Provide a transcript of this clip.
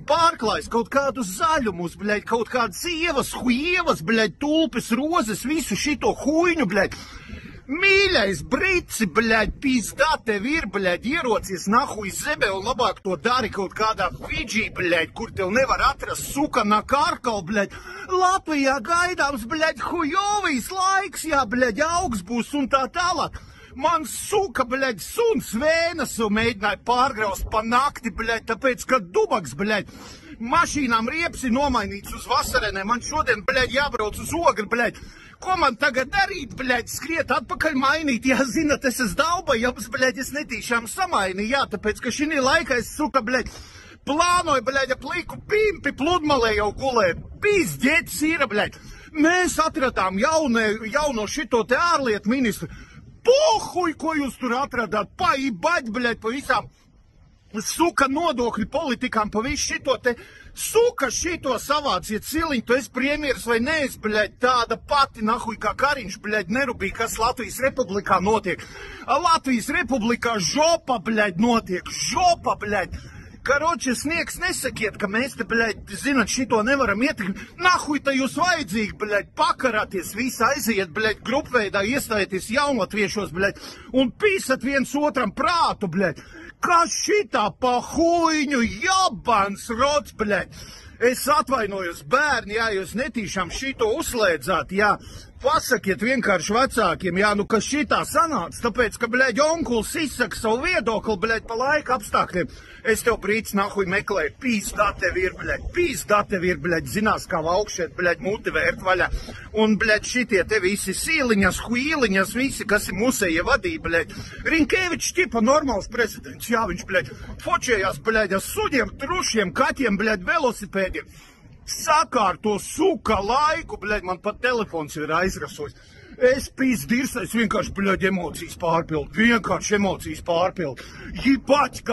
pārklājs, kaut kādus zaļumus, bļaļ, kaut kādas ievas, huievas, bļaļ, tulpes, rozes, visu šito huiņu, bļaļ. Mīļais Brici, bļaļ, pīzdā tev ir, bļaļ, ierocies nahuj zeme un labāk to dari kaut kādā Fidži, bļaļ, kur tev nevar atrast suka na karkal, bļaļ. Latvijā gaidāms, bļaļ, hujovijas laiks, jā, bļaļ, augs būs un tā tālāk. Man suka, bļaļ, suns vēnas un mēģināja pārgraust pa nakti, bļaļ, tāpēc, ka dubaks, bļaļ, mašīnām riepsi nomainīts uz vasarenē. Man šodien, bļaļ, jābrauc uz Ogri, bļaļ. Ko man tagad darīt, bļaļ, skriet atpakaļ mainīt? Jā, zinat, es esmu daubajams, bļaļ, es netīšām samainīju, jā, tāpēc, ka šī laikā es, suka, bļaļ, plānoju, bļaļ, pliku pimpi pludmalē jau gulēt. Pīzdietis ir, bļaļ. Mēs atradām jauno šito te ārlietu ministru. Pohuj, ko jūs tur atradāt, paībaļ, bļaļ, pa visām suka nodokļu politikām, pa visu šito te suka šito savāciet ciliņu, tu esi premjeras vai neesi, bļaļ, tāda pati nahuj kā Kariņš, bļaļ, nerubīja, kas Latvijas Republikā notiek. Latvijas Republikā žopa, bļaļ, notiek, žopa, bļaļ. Karoči, sniegs nesakiet, ka mēs te, bļaļ, zinat, šito nevaram ietekmēt. Nahuj, tā jūs vajadzīgi, bļaļ, pakarāties, visi aiziet, bļaļ, grupveidā iestājieties jaunlatviešos, bļaļ, un pīsat viens otram prātu, bļaļ. Kas šitā pa huiņu jabans rods, bļaļ? Es atvainojos, bērni, jā, jūs netīšām šito uzslēdzāt, jā. Pasakiet vienkārši vecākiem, jā, nu, kas šitā sanāca, tāpēc, ka, bļaļ, onkuls izsaka savu viedokli, bļaļ, pa laika apstākļiem. Es tev, Brīts, nahuj meklēju, pīzdā tev ir, bļaļ, zinās, kā augšēt, bļaļ, muti vērt vaļā. Un, bļaļ, šitie te visi sīliņas, huīliņas, visi, kas ir musēja vadīja, bļaļ. Riņkevičs tipa normāls prezidents, jā, viņš, bļaļ, fočējās, bļaļ, ar suģiem, trušiem, kaķiem, bļaļ, velosipēdiem. Sakārto suka laiku, bļaļ, man pat telefons ir aizrasojis. Es pīzdirs, es vienkārši, bļaļ, emocijas pārpildu, Jibać, kā